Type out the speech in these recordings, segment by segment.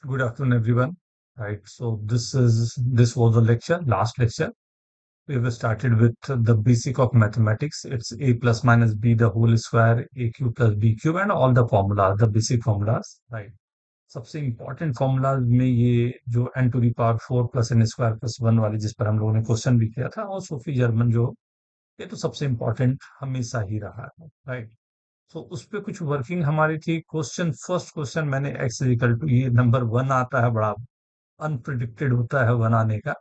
Good afternoon, everyone. Right. So this was the lecture, last lecture. We have started with the basic of mathematics. It's a plus minus b the whole square, a cube plus b cube, and all the formulas, the basic formulas. Right. सबसे important formulas में ये जो n to the power 4 plus n square plus 1 वाली जिस पर हम लोगों ने क्वेश्चन भी किया था और सोफी जर्मन जो ये तो सबसे इम्पोर्टेंट हमेशा ही रहा है राइट। तो उस पे कुछ वर्किंग हमारी थी। क्वेश्चन फर्स्ट क्वेश्चन मैंने एक्स इक्वल टू ये नंबर वन आता है, बड़ा अनप्रिडिक्टेड होता है वन आने का।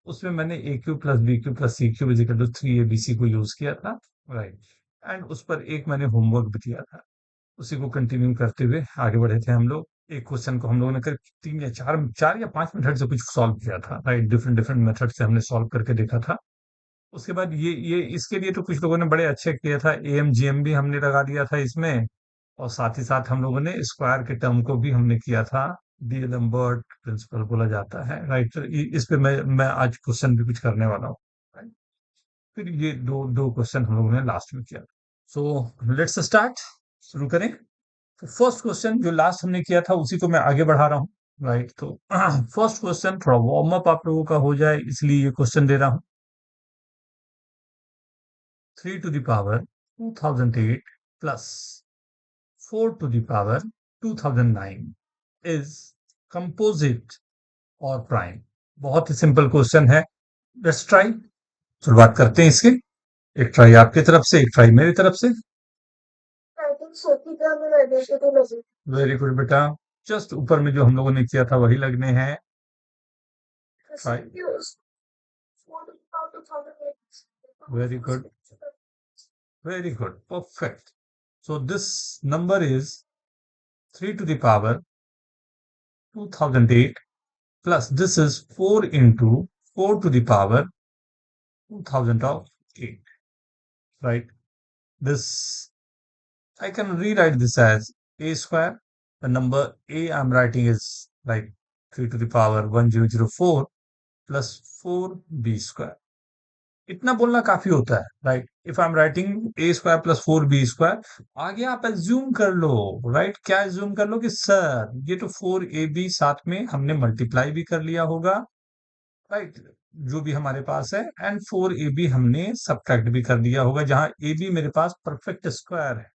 उसमें मैंने a cube plus b cube plus c cube is equal to 3abc को यूज किया था राइट। एंड उस पर एक मैंने होमवर्क भी दिया था, उसी को कंटिन्यू करते हुए आगे बढ़े थे हम लोग। एक क्वेश्चन को हम लोगों ने करीब 3 या 4 या 5 मेथड से कुछ सॉल्व किया था राइट। डिफरेंट डिफरेंट मेथड से हमने सॉल्व करके देखा था। उसके बाद ये इसके लिए तो कुछ लोगों ने बड़े अच्छे किया था, एम जी एम भी हमने लगा दिया था इसमें। और साथ ही साथ हम लोगों ने स्क्वायर के टर्म को भी हमने किया था। डीएलएम्बर्ट प्रिंसिपल बोला जाता है राइट। तो इस पे मैं आज क्वेश्चन भी कुछ करने वाला हूँ राइट। फिर ये दो दो क्वेश्चन हम लोगों ने लास्ट में किया। सो लेट्स स्टार्ट, शुरू करें। तो फर्स्ट क्वेश्चन जो लास्ट हमने किया था उसी को मैं आगे बढ़ा रहा हूँ राइट। तो फर्स्ट क्वेश्चन थोड़ा वार्म अप आप लोगों का हो जाए इसलिए ये क्वेश्चन दे रहा हूँ। 3 to the power 2008 plus 4 to the power 2009 is composite और प्राइम। बहुत ही सिंपल क्वेश्चन है। Let's try. शुरुआत करते हैं इसके। एक ट्राई आपकी तरफ से, एक ट्राई मेरी तरफ से। वेरी गुड बेटा। जस्ट ऊपर में जो हम लोगों ने किया था वही लगने हैं। Try. Very good, very good, perfect. So this number is 3 to the power 2008 plus this is 4 into 4 to the power 2008, right? This, I can rewrite this as a square. The number a I'm writing is like 3 to the power 1004 plus 4b square. इतना बोलना काफी होता है right. If I am writing a square plus 4b square, आगे आप assume कर लो right. क्या assume कर लो कि सर ये तो 4ab साथ में हमने मल्टीप्लाई भी कर लिया होगा राइट, जो भी हमारे पास है। एंड 4ab हमने सब्ट्रैक्ट भी कर दिया होगा, जहां ए बी मेरे पास परफेक्ट स्क्वायर है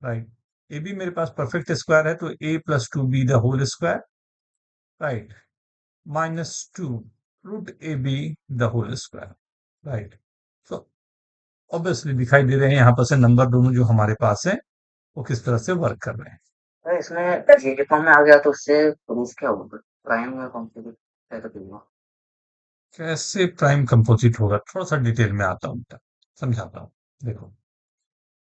राइट। ए बी मेरे पास परफेक्ट स्क्वायर है तो a plus 2b the whole square right minus 2 root a b the whole square right. तो ऑब्वियसली दिखाई दे रहे हैं यहाँ पर से नंबर दोनों जो हमारे पास है वो किस तरह से वर्क कर रहे हैं। अरे इसमें ये फॉर्म में आ गया तो उससे प्रूफ क्या होगा? प्राइम या कॉम्प्लीमेंट कैसे करूंगा? कैसे प्राइम कंपोजिट होगा, थोड़ा सा डिटेल में आता हूँ बेटा, समझाता हूँ। देखो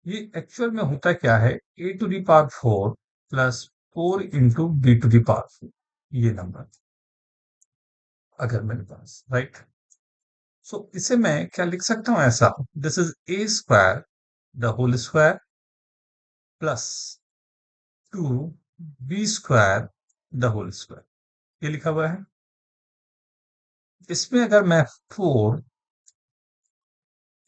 ये एक्चुअल में होता क्या है, a to the power 4 plus 4 into b to the power 4, ये नंबर अगर मेरे पास राइट। सो इसे मैं क्या लिख सकता हूं ऐसा, this is a square the whole square plus 2 b square the whole square, ये लिखा हुआ है। इसमें अगर मैं 4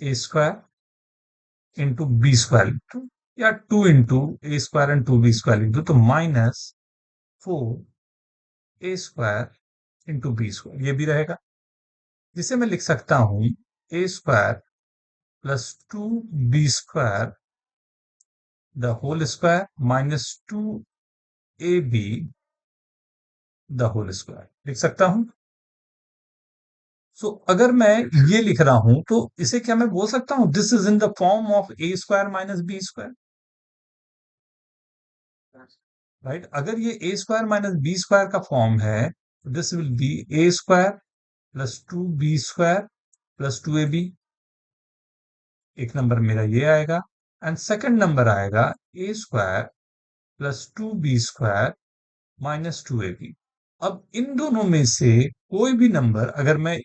a square into b square लिख दूं या 2 into a square and 2 b square लिख दूं तो minus 4 a square into b square ये भी रहेगा, जिसे मैं लिख सकता हूं a square plus 2b square the whole square minus 2ab the whole square लिख सकता हूं। सो अगर मैं ये लिख रहा हूं तो इसे क्या मैं बोल सकता हूं, this is in the form of a square minus b square right. अगर ये a square minus b square का फॉर्म है, this will be a square plus 2b square plus 2ab। एक नंबर मेरा ये आएगा एंड सेकंड नंबर आएगा a square plus 2b square minus 2ab। अब इन दोनों में से कोई भी नंबर अगर मैं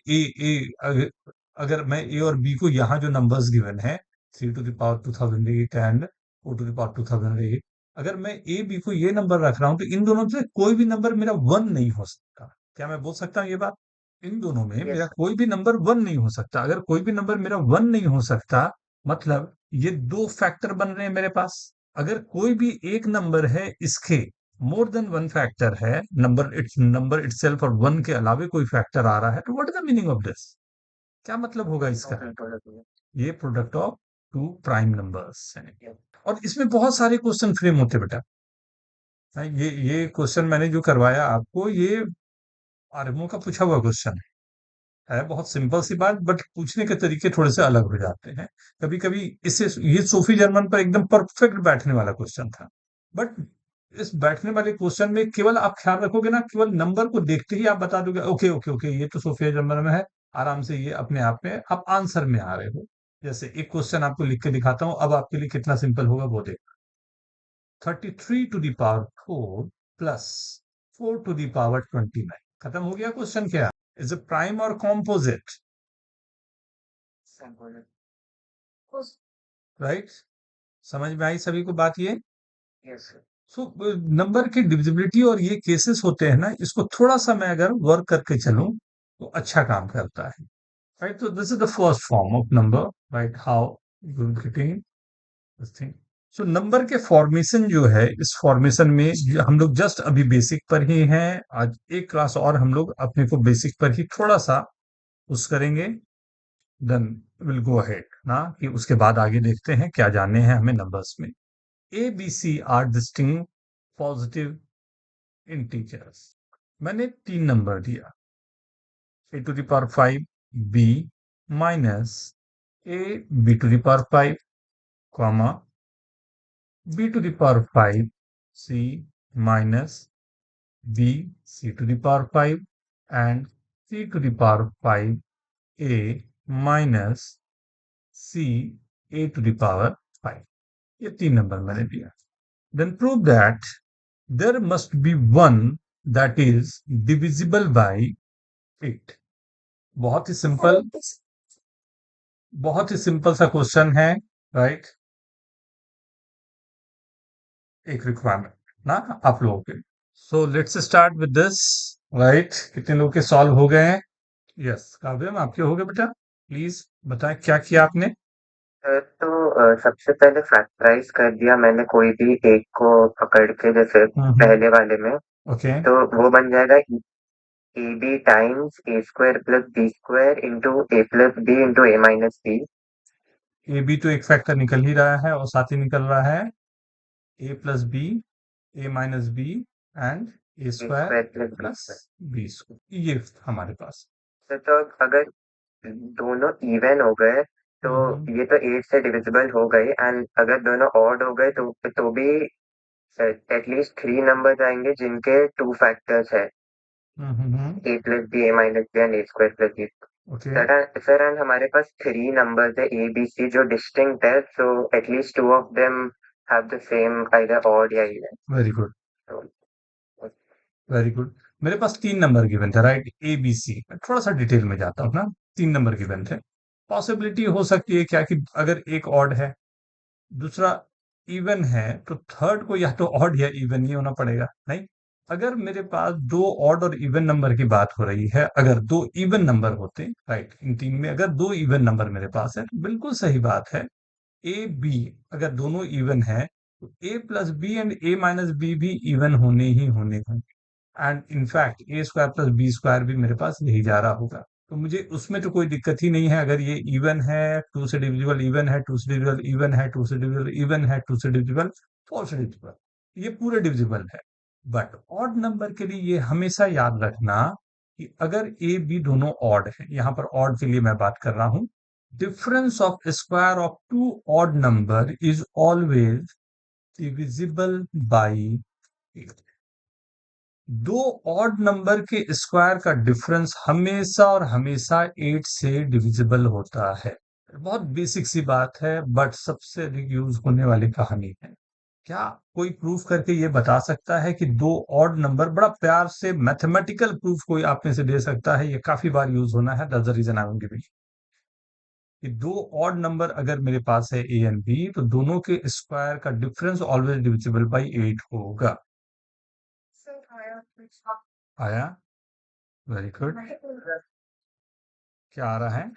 अगर मैं ए और बी को यहाँ जो नंबर्स गिवन है 3 to the power 2008 and 4 to the power 2008, अगर मैं ए बी को ये नंबर रख रहा हूं तो इन दोनों से कोई भी नंबर मेरा वन नहीं हो सकता। क्या मैं बोल सकता हूँ ये बात? इन दोनों में यस मेरा सर। कोई भी नंबर वन नहीं हो सकता। अगर कोई भी नंबर मेरा वन नहीं हो सकता मतलब ये दो फैक्टर बन रहे हैं मेरे पास। अगर कोई भी एक नंबर है इसके मोर देन वन फैक्टर है, नंबर इटसेल्फ और वन के अलावे कोई फैक्टर आ रहा है, तो what is the meaning of this? क्या मतलब होगा इसका? ओपन प्रोडक्ट हुआ। ये product of two prime numbers है। और इसमें बहुत सारे क्वेश्चन फ्रेम होते हैं बेटा। ये क्वेश्चन मैंने जो करवाया आपको, ये आरएमओ का पूछा हुआ क्वेश्चन है। बहुत सिंपल सी बात, बट पूछने के तरीके थोड़े से अलग हो जाते हैं। कभी कभी इससे ये सोफी जर्मन पर एकदम परफेक्ट बैठने वाला क्वेश्चन था। बट इस बैठने वाले क्वेश्चन में केवल आप ख्याल रखोगे ना, केवल नंबर को देखते ही आप बता दोगे ओके ओके ओके, ये तो सोफिया जर्मन में है। आराम से ये अपने आप में आप आंसर में आ रहे हो। जैसे एक क्वेश्चन आपको लिख के दिखाता हूं, अब आपके लिए कितना सिंपल होगा वो देख। 33 to the power 4 plus 4 to the power 29। खत्म हो गया क्वेश्चन। क्या इज ए प्राइम और कॉम्पोजिट? Sample right? समझ में आई सभी को बात ये? Yes sir. सो नंबर की डिविजिबिलिटी और ये केसेस होते हैं ना, इसको थोड़ा सा मैं अगर वर्क करके चलूं तो अच्छा काम करता है। राइट? तो this is the first form of number. Right? How you getting this thing? So number के फॉर्मेशन जो है, इस फॉर्मेशन में हम लोग जस्ट अभी बेसिक पर ही हैं। आज एक क्लास और हम लोग अपने को बेसिक पर ही थोड़ा सा उस करेंगे, देन विल गो अहेड ना, कि उसके बाद आगे देखते हैं क्या जानने हैं हमें नंबर्स में। A b c are distinct positive integers. मैंने 3 नंबर दिया, a⁵ b minus ab⁵, comma b⁵ c minus bc⁵ and c⁵ a minus c a⁵ ये 3 नंबर मैंने दिया। Then prove that there must be one that is divisible by it। बहुत ही simple, बहुत ही simple सा question है। Right? एक requirement ना आप लोगों के। So let's start with this. Right? कितने लोग के सॉल्व हो गए हैं? यस काव्यम, आपके हो गए बेटा? प्लीज बताएं क्या किया आपने। तो सबसे पहले फैक्टराइज कर दिया मैंने कोई भी एक को पकड़ के, जैसे पहले वाले में। ओके। तो वो बन जाएगा a b times a square plus b square into a plus b into a minus b. A b तो एक फैक्टर निकल ही रहा है और साथ ही निकल रहा है a plus b, a minus b and a a square square plus b plus square. B square, ये हमारे पास। तो अगर दोनों इवन हो गए तो हम्म ये तो 8 से डिविजिबल हो गई, एंड अगर दोनों ऑड हो गए तो भी एटलीस्ट 3 नंबर्स आएंगे जिनके 2 फैक्टर्स है, hmm. A plus b a minus b and a square plus b. Okay. Sir and हमारे पास 3 नंबर्स है ए बी सी जो डिस्टिंक्ट है, so at least 2 of them have the same either odd या even. Very good, तो very good. मेरे पास 3 number given थे। राइट? A b c. मैं थोड़ा सा डिटेल में जाता हूँ ना। 3 नंबर गिवन थे। पॉसिबिलिटी हो सकती है क्या, कि अगर एक ऑड है, दूसरा इवन है, तो थर्ड को या तो ऑड या इवन ही होना पड़ेगा। नहीं, अगर मेरे पास दो ऑड और इवन नंबर की बात हो रही है, अगर दो इवन नंबर होते, राइट, इन तीन में अगर दो इवन नंबर मेरे पास है, तो बिल्कुल सही बात है। ए बी अगर दोनों इवन है, तो a plus b and a minus b भी इवन होने ही होने होंगे। And in fact a square plus b square भी मेरे पास यही जा रहा होगा। तो मुझे उसमें तो कोई दिक्कत ही नहीं है। अगर ये इवन है, टू से डिविजिबल इवन है, टू से डिविजिबल इवन है, टू से डिविजिबल इवन है, टू से डिविजिबल, फोर से डिविजिबल, ये पूरे डिविजिबल है। बट ऑड नंबर के लिए ये हमेशा याद रखना कि अगर ए बी दोनों ऑड है, यहां पर ऑड के लिए मैं बात कर रहा हूं, difference of square of two odd number is always divisible by 8। दो ऑड नंबर के स्क्वायर का डिफरेंस हमेशा और हमेशा 8 से डिविजिबल होता है। बहुत बेसिक सी बात है, बट सबसे अधिक यूज होने वाली कहानी है। क्या कोई प्रूफ करके ये बता सकता है कि दो ऑड नंबर, बड़ा प्यार से मैथमेटिकल प्रूफ कोई आप में से दे सकता है? ये काफी बार यूज होना है, that's the reason I am giving. कि दो ऑड नंबर अगर मेरे पास है ए एंड बी, तो दोनों के स्क्वायर का डिफरेंस ऑलवेज डिविजिबल बाई 8 होगा। आया? Very good. क्या आ रहा है?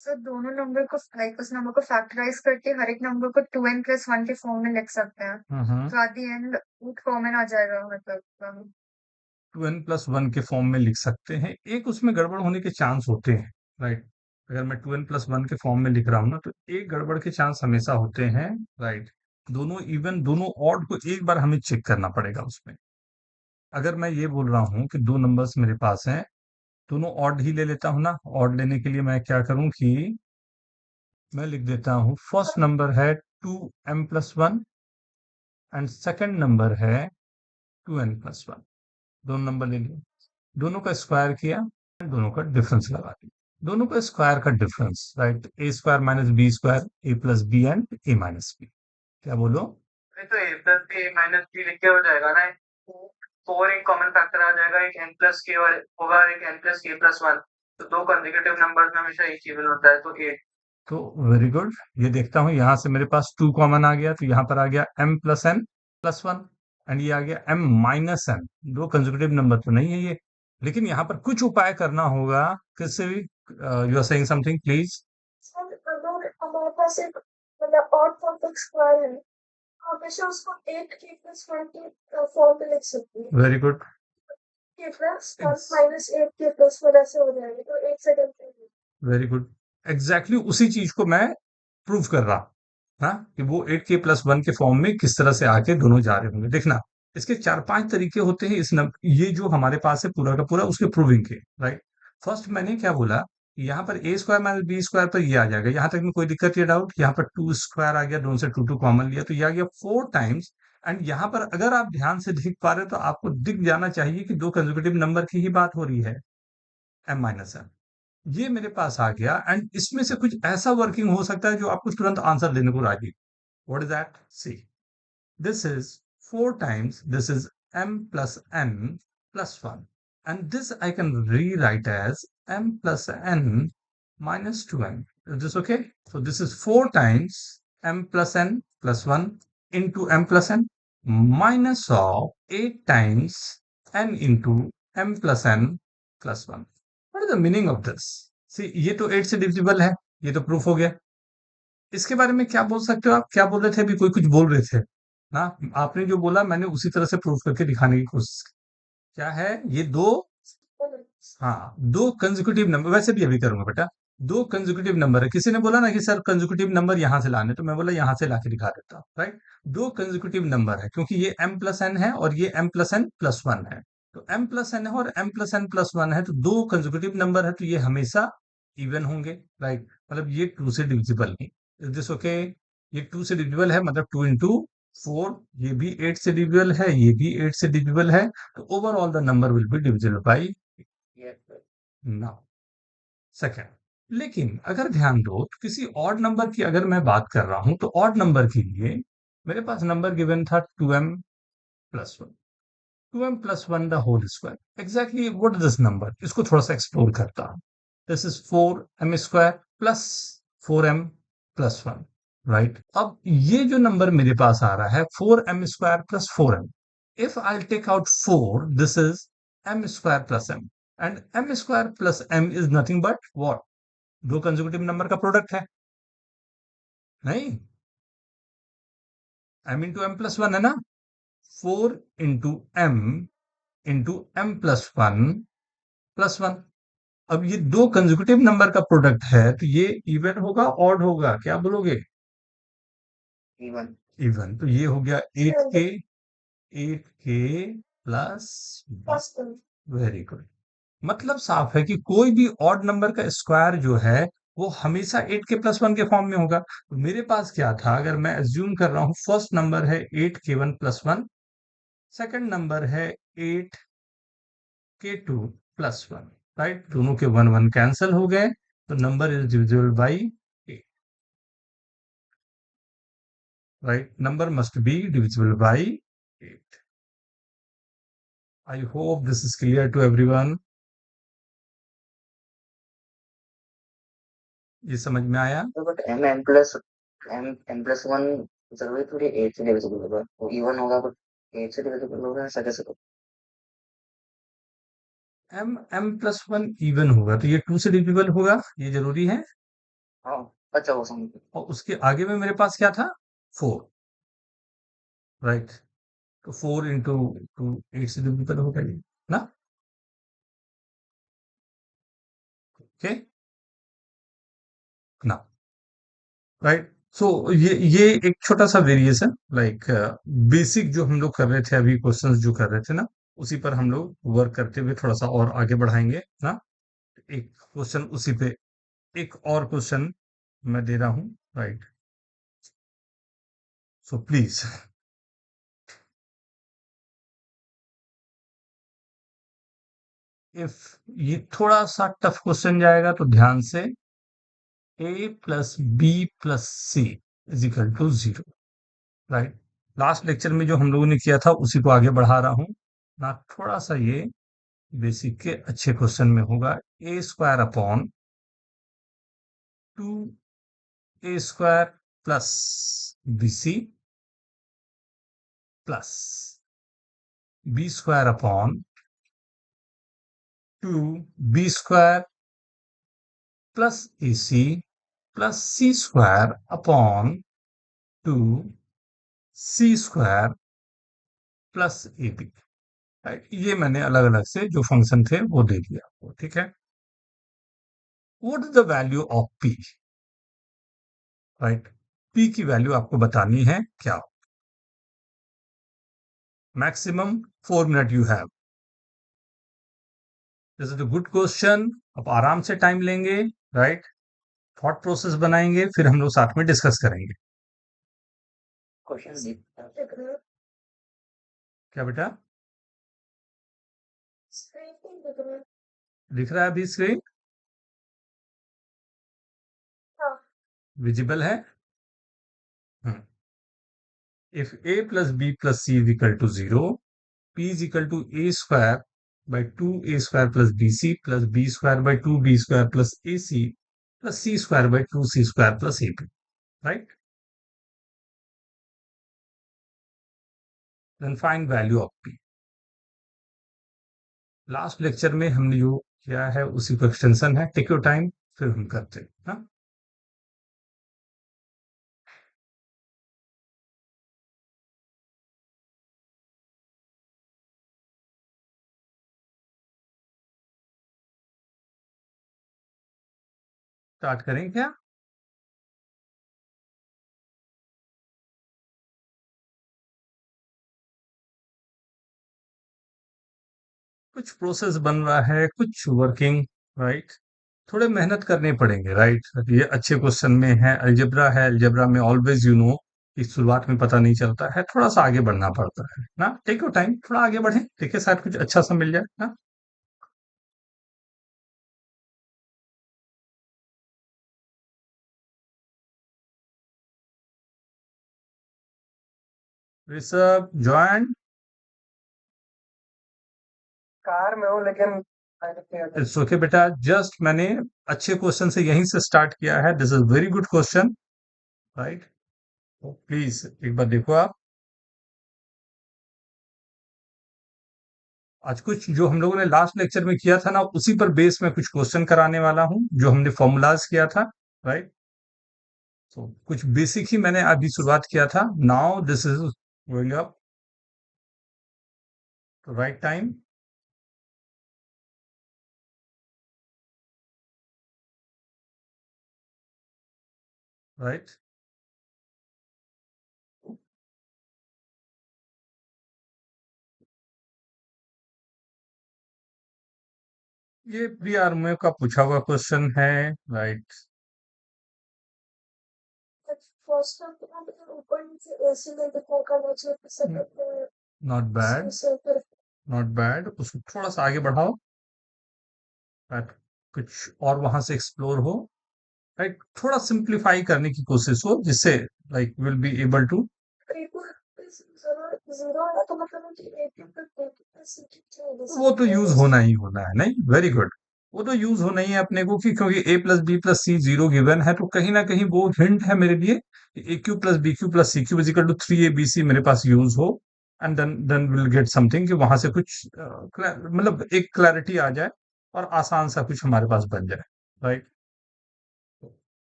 सर दोनों नंबर को लाइक उस नंबर को फैक्टराइज करके हर एक नंबर को 2n+1 के फॉर्म में लिख सकते हैं, हम्म। तो at the end root common आ जाएगा, मतलब 2n+1 के फॉर्म में लिख सकते हैं, एक उसमें गड़बड़ होने के चांस होते हैं, राइट। अगर मैं 2n+1 के फॉर्म में लिख रहा हूँ ना, तो एक गड़बड़ के चांस हमेशा होते हैं, राइट। दोनों इवन दोनों ऑड को एक बार हमें चेक करना पड़ेगा उसमें। अगर मैं ये बोल रहा हूँ कि दो नंबर्स मेरे पास हैं, दोनों ऑड ही ले लेता हूँ ना। ऑड लेने के लिए मैं क्या करूँ कि मैं लिख देता हूँ, फर्स्ट नंबर है 2m+1 एंड सेकंड नंबर है 2n+1। दोनों नंबर ले लिए, दोनों का स्क्वायर किया, दोनों का डिफरेंस लगा दिया। दोनों का स्क्वायर का difference, right, a square minus b square, a plus b and a minus b. क्या बोलो? नहीं तो a plus b a minus b लिख के हो जाएगा ना। फोर एक कॉमन फैक्टर आ जाएगा, एक एन प्लस के और होगा, एक एन प्लस के प्लस वन। तो दो कंसेक्यूटिव नंबर्स में हमेशा एक इवन होता है, तो एट। तो वेरी गुड। ये देखता हूँ, यहाँ से मेरे पास 2 कॉमन आ गया, तो यहाँ पर आ गया m plus n plus 1 and ये आ गया m माइनस n। दो कंसेक्यूटिव नंबर तो नहीं है ये, लेकिन यहाँ पर कुछ उपाय करना होगा। किससे भी? You are saying something, please. Sir अगर हमारे पास एक मतलब ऑड कॉम्प्लेक्स स्क्वायर है, हमेशा उसको 8k+1 के फॉर्म में लिख सकते हैं, वेरी गुड। k+1 -8k+1 ऐसे हो जाएंगे, तो 8 सेकंड। Very good. एग्जैक्टली उसी चीज को मैं प्रूव कर रहा, हाँ, कि वो 8k+1 के फॉर्म में किस तरह से आके दोनों जा रहे होंगे। देखना, इसके 4-5 तरीके होते हैं, ये जो हमारे पास है पूरा का पूरा उसके प्रूविंग के, राइट। फर्स्ट मैंने क्या बोला, यहाँ पर ए स्क्वायर माइनस बी स्क्वायर पर ये आ जाएगा, यहाँ तक में कोई दिक्कत या डाउट? यहाँ पर 2 स्क्वायर आ गया, दोनों से 2 कॉमन लिया तो ये आ गया 4 टाइम्स। एंड यहाँ पर अगर आप ध्यान से देख पा रहे हो तो आपको दिख जाना चाहिए कि दो कंसेक्यूटिव नंबर की ही बात हो रही है, m-n। ये मेरे पास आ गया एंड इसमें से कुछ ऐसा वर्किंग हो सकता है जो आपको तुरंत आंसर देने को राजी। What is that? See, this is 4 times, this is m plus n plus 1, and this I can rewrite as m plus n minus 2n. Is this okay? So this is 4 times m plus n plus 1 into m plus n minus of 8 times n into m plus n plus 1. What is the meaning of this? See, ये तो 8 से divisible है, ये तो proof हो गया। इसके बारे में क्या बोल सकते हो आप? क्या बोल रहे थे अभी? कोई कुछ बोल रहे थे ना? आपने जो बोला मैंने उसी तरह से प्रूफ करके दिखाने की कोशिश की। क्या है ये? दो, हाँ, दो कंसेक्यूटिव नंबर, वैसे भी अभी करूंगा बेटा। दो कंसेक्यूटिव नंबर है, किसी ने बोला ना कि सर कंसेक्यूटिव नंबर यहां से लाने, तो मैं बोला यहां से लाके दिखा देता हूँ, राइट। दो कंसेक्यूटिव नंबर है क्योंकि ये m प्लस n है और ये m प्लस n प्लस 1 है। तो m प्लस n है और m प्लस n प्लस 1 है, तो दो कंसेक्यूटिव नंबर है, तो ये हमेशा इवन होंगे, राइट। मतलब ये 2 से डिविजिबल नहीं। Is this okay? ये 2 से डिविजिबल है, मतलब 2 into 4। ये भी 8 से डिविजिबल है, ये भी 8 से डिविजिबल है। तो overall the number will be divisible by now. Second, लेकिन अगर ध्यान दो तो किसी ऑड नंबर की अगर मैं बात कर रहा हूं, तो ऑड नंबर के लिए मेरे पास नंबर गिवन था 2m+1, 2m+1 the whole square. Exactly what is this number? इसको थोड़ा सा एक्सप्लोर करता हूं। This is 4m² plus 4m+1, right. अब ये जो नंबर मेरे पास आ रहा है 4m² plus 4m, if I take out 4, this is m² plus m, and m² plus m is nothing but what? दो कंसेक्यूटिव नंबर का प्रोडक्ट है, नहीं? m into m plus one है ना? 4 into m into m+1 +1। अब ये दो consecutive number का प्रोडक्ट है, तो ये इवन होगा ऑड होगा? क्या बोलोगे? इवन। इवन। तो ये हो गया 8k, 8k plus 1। Very good. मतलब साफ है कि कोई भी ऑड नंबर का स्क्वायर जो है वो हमेशा 8k+1 के फॉर्म में होगा। तो मेरे पास क्या था, अगर मैं अज्यूम कर रहा हूं फर्स्ट नंबर है 8k1+1, सेकंड नंबर है 8k2+1, राइट। दोनों के 1 1 कैंसिल हो गए, तो number is divisible by 8, right. Number must be divisible by 8। I hope this is clear to everyone. ये समझ में आया? तो बट m+1 जरूरी थोड़ी 8 से डिविजिबल होगा, वो इवन होगा, बट 8 से डिविजिबल होगा, ऐसा कैसे होगा? m m+1 इवन होगा तो ये 2 से डिविजिबल होगा, ये जरूरी है? हाँ, अच्छा वो समझ गया। और उसके आगे में मेरे पास क्या था? 4, राइट? तो 4 इंटू 8 से डिविजिबल हो गया ना? ओके ना, राइट? सो ये एक छोटा सा वेरिएशन, लाइक बेसिक जो हम लोग कर रहे थे अभी, क्वेश्चंस जो कर रहे थे ना, उसी पर हम लोग वर्क करते हुए थोड़ा सा और आगे बढ़ाएंगे ना। एक क्वेश्चन उसी पे, एक और क्वेश्चन मैं दे रहा हूं, राइट? सो प्लीज, इफ ये थोड़ा सा टफ क्वेश्चन जाएगा तो ध्यान से, a plus b plus c is equal to 0, right? Last lecture में जो हम लोगों ने किया था उसी को आगे बढ़ा रहा हूं ना। थोड़ा सा ये बेसिक के अच्छे क्वेश्चन में होगा। A square upon 2 a square plus b c plus b square upon 2 b square plus a c plus c square upon 2 c square plus a b, right? ये मैंने अलग अलग से जो फंक्शन थे वो दे दिया आपको, ठीक है? What is the value of P, right? P की वैल्यू आपको बतानी है क्या? Maximum 4 minute you have. This is a good question. अब आराम से टाइम लेंगे, राइट? थॉट प्रोसेस बनाएंगे, फिर हम लोग साथ में डिस्कस करेंगे। Question Degree. क्या बेटा? Screening degree. दिख रहा है अभी स्क्रीन? हाँ, विजिबल है? If a plus b plus c is equal to 0, p is equal to a square by 2a square plus bc plus b square by 2b square plus ac plus c square by 2c square plus ab, right? Then find value of p. Last lecture में हमने जो किया है उसी को extension है। Take your time, फिर हम करते हैं ना। स्टार्ट करें क्या? कुछ प्रोसेस बन रहा है, कुछ वर्किंग, राइट? थोड़े मेहनत करने पड़ेंगे, राइट? ये अच्छे क्वेश्चन में है, अलजेब्रा है, अलजेब्रा में ऑलवेज यू नो कि शुरुआत में पता नहीं चलता है, थोड़ा सा आगे बढ़ना पड़ता है ना। टेक योर टाइम, थोड़ा आगे बढ़े, देखिए शायद कुछ अच्छा सा मिल जाए ना। ऋषभ जॉइन। कार में हूँ लेकिन इट्स ओके बेटा, जस्ट मैंने अच्छे क्वेश्चन से यहीं से स्टार्ट किया है। This is very good question, right? तो प्लीज एक बार देखो आप। आज कुछ जो हम लोगों ने लास्ट लेक्चर में किया था ना, उसी पर बेस में कुछ क्वेश्चन कराने वाला हूं, जो हमने फॉर्मूलाज किया था, राइट? तो कुछ बेसिक ही मैंने अभी शुरुआत किया था। Now this is going up to right time, right? ये प्री आर्मी का पूछा हुआ क्वेश्चन है, right? but first of all, ऊपर नीचे ऐसे में दिखाई करना चाहिए सेकंड में नॉट बैड, से फिर नॉट बैड। उसको थोड़ा सा आगे बढ़ाओ, राइट? कुछ और वहां से एक्सप्लोर हो, राइट? थोड़ा सिंप्लीफाई करने की कोशिश हो, जिससे like will be able to. people is zero है तो मतलब कि एक पर वो तो यूज होना ही होना है, नहीं? Very good. वो तो यूज होना ही है अपने को, क्योंकि a plus b plus c 0 given है, तो कहीं ना कहीं वो हिंट है मेरे लिए। A cube plus b cube plus c cube is equal to 3abc मेरे पास यूज हो, and then will get something कि वहां से कुछ मतलब एक क्लैरिटी आ जाए और आसान सा कुछ हमारे पास बन जाए, राइट?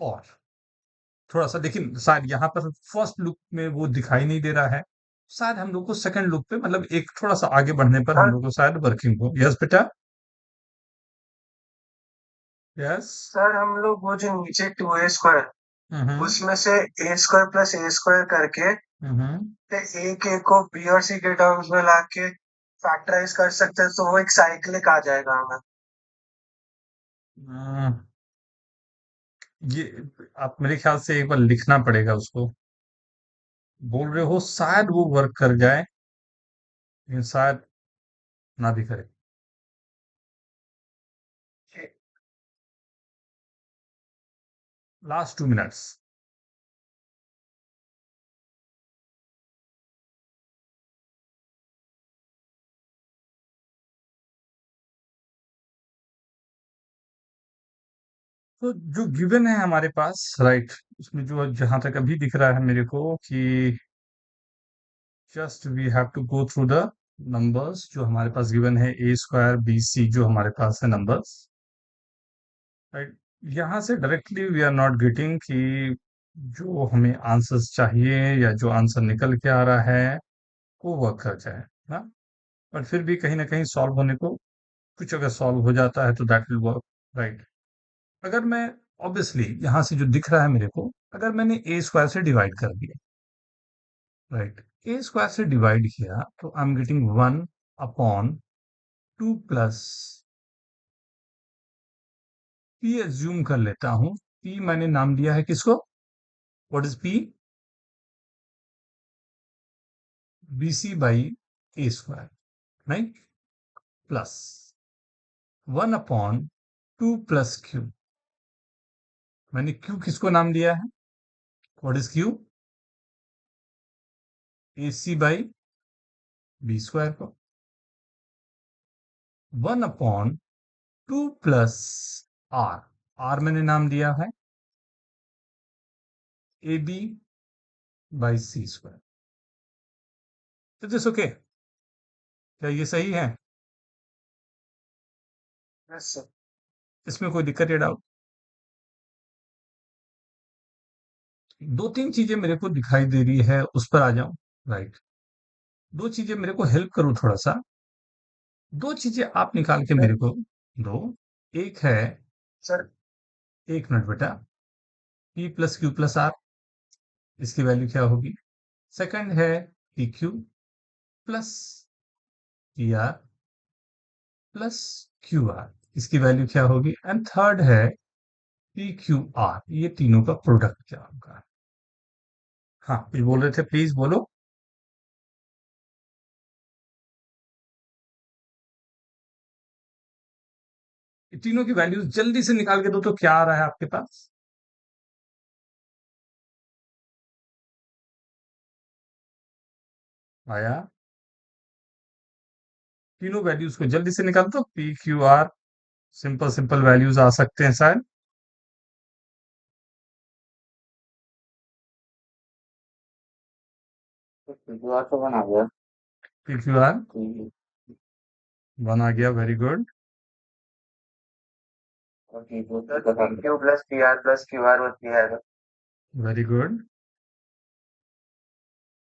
और थोड़ा सा लेकिन शायद यहाँ पर फर्स्ट लूप में वो दिखाई नहीं दे रहा है। शायद हम लोग को सेकंड लूप पे मतलब एक थोड़ा सा आगे बढ़ने पर हम सर लोग को शायद वर्किंग हो। यस बेटा। यस। सर हम लोग वो जो नीचे 2a² हम्म। उसमें से a² प्लस a² करके हम्म। एक ए को बी और सी के टर्म्स में लाके फैक्टराइज कर सकते हैं तो वो एक साइक्लिक आ जाएगा हमें। हम्म, ये आप मेरे ख्याल से एक बार लिखना पड़ेगा उसको। बोल रहे हो शायद वो वर्क कर जाए लेकिन शायद ना भी करे। Last 2 minutes. तो जो गिवन है हमारे पास राइट, उसमें जो जहां तक अभी दिख रहा है मेरे को कि just we have to go through the numbers जो हमारे पास गिवन है, ए स्क्वायर बी सी जो हमारे पास है नंबर्स, राइट। यहाँ से directly we are not getting कि जो हमें आंसर्स चाहिए या जो आंसर निकल के आ रहा है वो वर्क कर जाए ना। पर फिर भी कहीं ना कहीं सॉल्व होने को कुछ अगर सॉल्व हो जाता है तो दैट विल वर्क, राइट। अगर मैं ऑब्वियसली यहाँ से जो दिख रहा है मेरे को, अगर मैंने ए स्क्वायर से डिवाइड कर दिया, राइट, ए स्क्वायर से डिवाइड किया तो I am getting 1/2 plus p assume कर लेता हूं। पी मैंने नाम दिया है किसको? What is p? B c by a square, right, plus 1/2 plus q. मैंने क्यू किसको नाम दिया है? What is q? A c by b square को। 1/2 प्लस आर मैंने नाम दिया है a b by c square. तो दिस ओके, क्या ये सही है? Yes sir. इसमें कोई दिक्कत या डाउट? दो तीन चीजें मेरे को दिखाई दे रही है, उस पर आ जाऊं, राइट। दो चीजें मेरे को हेल्प करो थोड़ा सा। दो चीजें आप निकाल के मेरे को दो। एक है, सर एक मिनट बेटा, p plus q plus r, इसकी वैल्यू क्या होगी? सेकंड है p q plus p r plus q r, इसकी वैल्यू क्या होगी? एंड थर्ड है पी क्यू आर, ये तीनों का प्रोडक्ट क्या होगा? हाँ, कुछ बोल रहे थे, प्लीज बोलो। ये तीनों की वैल्यूज जल्दी से निकाल के दो तो क्या आ रहा है आपके पास? आया? तीनों वैल्यूज को जल्दी से निकाल दो, p q r. Simple simple values आ सकते हैं शायद। दुआ तो बना गया। पी क्यू आर 1 आ गया, very good. Q plus p r plus q are होती है। Very good.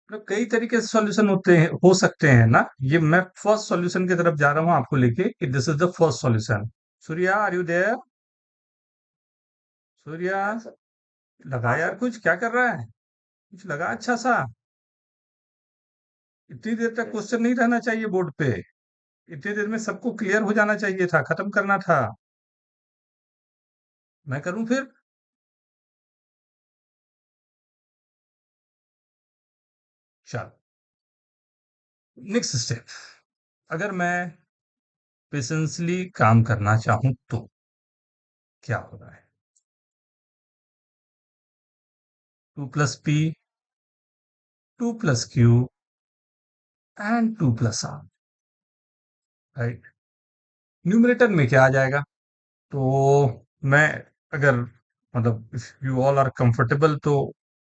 मतलब कई तरीके से सॉल्यूशन होते हैं, हो सकते हैं ना। ये मैं फर्स्ट सॉल्यूशन की तरफ जा रहा हूं आपको लेके कि this is the first solution. Surya, are you there? Surya, लगा हाँ यार, सर। कुछ क्या कर रहा है? कुछ लगा अच्छा सा। इतनी देर तक क्वेश्चन नहीं रहना चाहिए बोर्ड पे। इतनी देर में सबको क्लियर हो जाना चाहिए था, खत्म करना था। मैं करूं फिर? चल, नेक्स्ट स्टेप। अगर मैं पेशेंसली काम करना चाहूं तो क्या हो रहा है? 2 plus p, 2 plus q and 2 plus r, right. Numerator में क्या आ जाएगा? तो मैं, अगर मतलब if you all are comfortable तो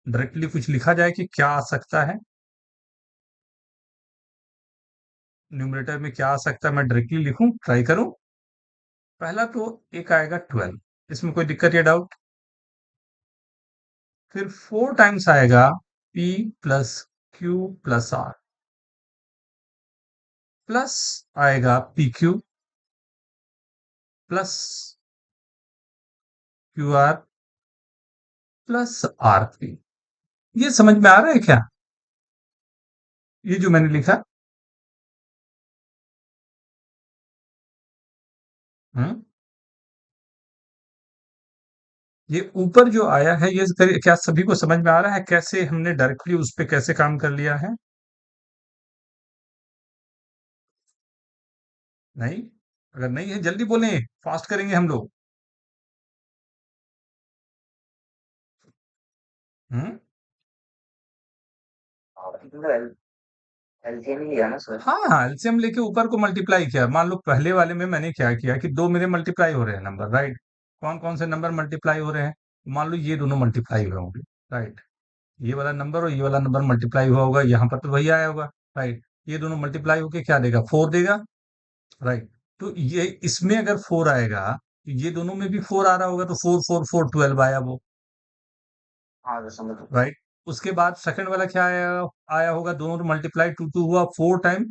डायरेक्टली कुछ लिखा जाए कि क्या आ सकता है न्यूमरेटर में, क्या आ सकता है, मैं डायरेक्टली लिखूं, ट्राई करूं। पहला तो एक आएगा 12, इसमें कोई दिक्कत या डाउट? फिर 4 टाइम्स आएगा p plus q plus r plus आएगा pq plus qr plus rp। ये समझ में आ रहा है क्या? ये जो मैंने लिखा। हम्म ये ऊपर जो आया है ये क्या सभी को समझ में आ रहा है कैसे हमने डायरेक्टली उस पे कैसे काम कर लिया है? नहीं? अगर नहीं है जल्दी बोलें, फास्ट करेंगे हम लोग। हम्म एलसीएम ही लिया ना सर। हाँ हाँ, एलसीएम लेके ऊपर को मल्टीप्लाई किया। मान लो पहले वाले में मैंने क्या किया कि दो मेरे मल्टीप्लाई हो रहे हैं नंबर, राइट? कौन कौन से नंबर मल्टीप्लाई हो रहे हैं? मान लो ये दोनों मल्टीप्लाई हुए होंगे, राइट? ये वाला नंबर और ये वाला नंबर मल्टीप्लाई हुआ होगा, यहाँ पर तो वही आया होगा, राइट? ये दोनों मल्टीप्लाई होके क्या देगा? 4 देगा, राइट? तो ये इसमें अगर 4 आएगा तो ये दोनों में भी 4 आ रहा होगा, तो 4 4 4 12 आया वो, हाँ तो समझ गया। राइट? उसके बाद सेकंड वाला क्या आया आया होगा? दोनों मल्टीप्लाई 2 2 हुआ 4 टाइम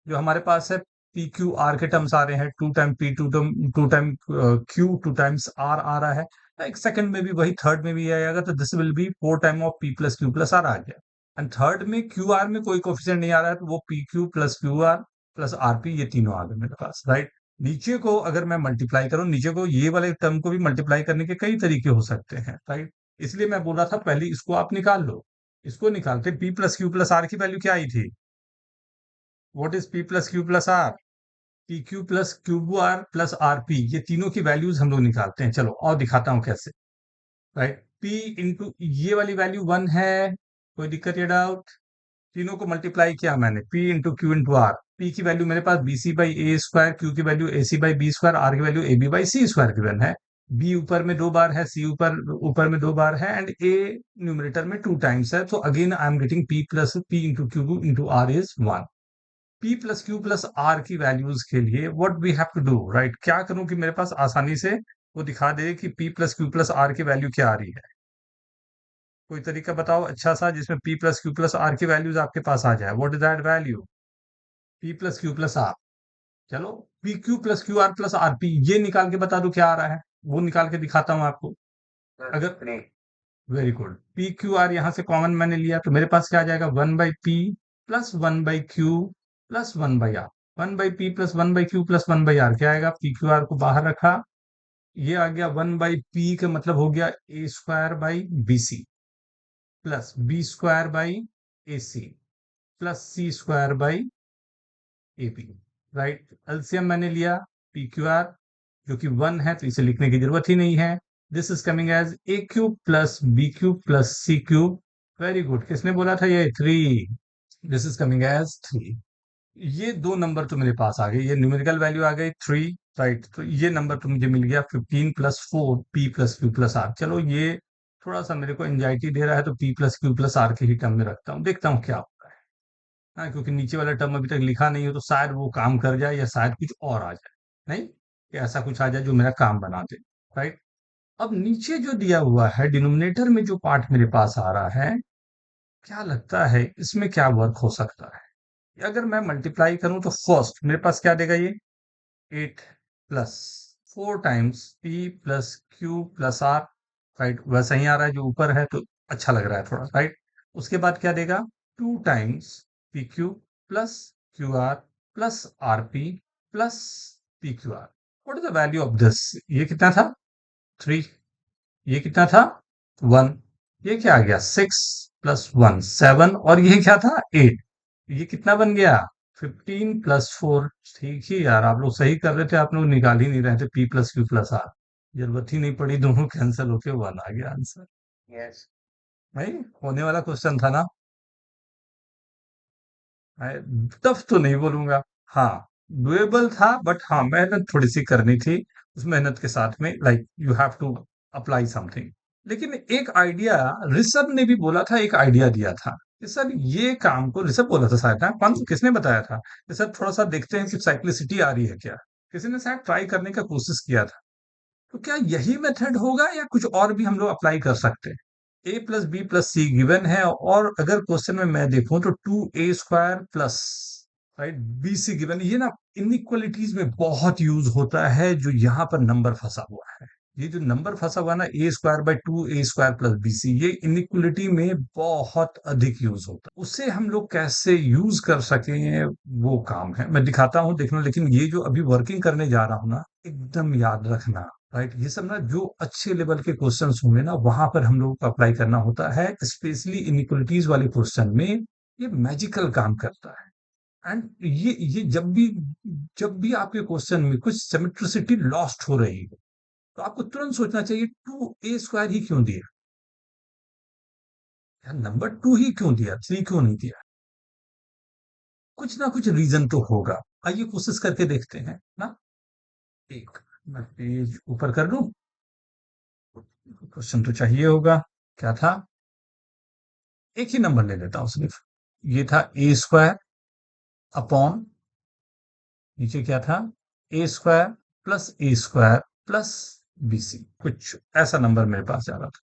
जो हमारे पास है पी क्यू आर के टर्म्स आ रहे हैं, 2 time p, 2 time q, 2 times r आ रहा है। एक सेकंड में भी वही, थर्ड में भी आएगा, तो this will be 4 time of p plus q plus r आ गया। एंड थर्ड में क्यू आर में कोई कोफिशिएंट नहीं आ रहा है, तो वो p q plus q r plus r p, ये तीनों आ गए मेरे पास, राइट? नीचे को अगर मैं मल्टीप्लाई करूं, नीचे को ये वाले टर्म को भी मल्टीप्लाई करने के कई तरीके हो सकते हैं, राइट? इसलिए मैं बोल रहा था पहले इसको आप निकाल लो। इसको निकालते p plus q plus r की वैल्यू क्या आई थी? What is p plus q plus r? P q plus q r plus r p, ये तीनों की वैल्यूज हम लोग निकालते हैं। चलो और दिखाता हूं कैसे, राइट? पी इंटू ये वाली वैल्यू 1 है, कोई दिक्कत या डाउट? तीनों को मल्टीप्लाई किया मैंने, p into q into r. P की वैल्यू मेरे पास b c by a square, q की value a c by b square, r की value a b by c square given है। बी ऊपर में 2 बार है, सी ऊपर ऊपर में 2 बार है, एंड ए न्यूमरेटर में 2 टाइम्स है। तो again I am getting p plus p into q into r is 1। P plus q plus r की वैल्यूज के लिए what we have to do, right? क्या करूं कि मेरे पास आसानी से वो दिखा दे कि p plus q plus r की वैल्यू क्या आ रही है? कोई तरीका बताओ अच्छा सा जिसमें p plus q plus r की वैल्यूज आपके पास आ जाए। What is that value? P plus q plus r. चलो, p q plus q r plus r p, ये निकाल के बता दो क्या आ रहा है, वो निकाल के दिखाता हूं आपको। अगर three. Very good, P q are यहां से कॉमन मैंने लिया तो मेरे पास क्या आ जाएगा? 1/p plus 1/q plus 1/r। 1/p plus 1/q plus 1/r क्या आएगा? पी क्यू आर को बाहर रखा, ये आ गया 1/p का मतलब हो गया a square by b c plus b square by a c plus c square by a p, right? LCM मैंने लिया पी क्यू आर जो कि 1 है, तो इसे लिखने की जरूरत ही नहीं है। This is coming as a cube plus b cube plus c cube. Very good, किसने बोला था ये? 3। This is coming as 3। ये दो नंबर तो मेरे पास आ गए, ये न्यूमेरिकल वैल्यू आ गई 3, राइट? तो ये नंबर तो मुझे मिल गया 15 plus 4 p plus q plus r. चलो, ये थोड़ा सा मेरे को एंजाइटी दे रहा है, तो p plus q plus r के ही टर्म में रखता हूँ, देखता हूँ क्या होता है। हाँ, क्योंकि नीचे वाला टर्म अभी तक लिखा नहीं हो, तो शायद वो काम कर जाए या शायद कुछ और आ जाए। नहीं, कि ऐसा कुछ आ जाए जो मेरा काम बना दे, राइट? अब नीचे जो दिया हुआ है डिनोमिनेटर में जो पार्ट मेरे पास आ रहा है, क्या लगता है इसमें क्या वर्क हो सकता है? अगर मैं मल्टीप्लाई करूं तो फर्स्ट मेरे पास क्या देगा ये? 8 plus 4 times p plus q plus r, right? वैसा ही आ रहा है जो ऊपर है, तो अच्छा लग रहा है थोड़ा, राइट? उसके बाद क्या देगा? 2 times P q plus q r plus r P plus P q are. What is the value of this? ये कितना था? 3। ये कितना था? 1। ये क्या आ गया? 6 प्लस 1 7, और ये क्या था? 8। ये कितना बन गया? 15 प्लस 4। ठीक ही यार, आप लोग सही कर रहे थे, आप लोग निकाल ही नहीं रहे थे p plus q plus r. जरूरत ही नहीं पड़ी, दोनों कैंसिल होके 1 आ गया आंसर। यस। भाई, होने वाला क्वेश्चन था ना? टफ तो नहीं बोलूंगा, हाँ डुएबल था, बट हाँ मेहनत थोड़ी सी करनी थी। उस मेहनत के साथ में like you have to apply something. लेकिन एक आइडिया ऋषभ ने भी बोला था, एक आइडिया दिया था कि सर ये काम को, ऋषभ बोला था शायद, ना कौन, किसने बताया था कि सर थोड़ा सा देखते हैं कि साइक्लिसिटी आ रही है क्या? किसी ने शायद ट्राई करने का कोशिश किया था। तो क्या यही मेथड होगा या कुछ और भी हम लोग अप्लाई कर सकते हैं? A plus b plus c given है, और अगर क्वेश्चन में मैं देखूं तो 2a² plus, right, b c given. ये ना इनइक्वालिटीज में बहुत यूज होता है, जो यहाँ पर नंबर फंसा हुआ है। ये जो नंबर फंसा हुआ है ना, a² by 2a² plus b सी, ये इनइक्वलिटी में बहुत अधिक यूज होता है। उसे हम लोग कैसे यूज कर सकें, वो काम है, मैं दिखाता हूँ, देखना। लेकिन ये जो अभी वर्किंग करने जा रहा हूँ ना, एकदम याद रखना, राइट। ये सब ना जो अच्छे लेवल के क्वेश्चंस होंगे ना, वहां पर हम लोगों को अप्लाई करना होता है। स्पेशली इनइक्वलिटीज वाले क्वेश्चन में ये मैजिकल काम करता है। एंड ये जब भी आपके क्वेश्चन में कुछ सिमेट्रिसिटी लॉस्ट हो रही हो, तो आपको तुरंत सोचना चाहिए 2a² ही क्यों दिया यार, नंबर 2 ही क्यों दिया, 3 क्यों नहीं दिया। कुछ ना कुछ रीजन तो होगा। आइए कोशिश करके देखते हैं ना। एक, मैं पेज ऊपर कर लूं, क्वेश्चन तो चाहिए होगा। क्या था, एक ही नंबर ले लेता हूं सिर्फ। ये था a² अपॉन, नीचे क्या था, a² plus a² plus bc, कुछ ऐसा नंबर मेरे पास जा रहा था।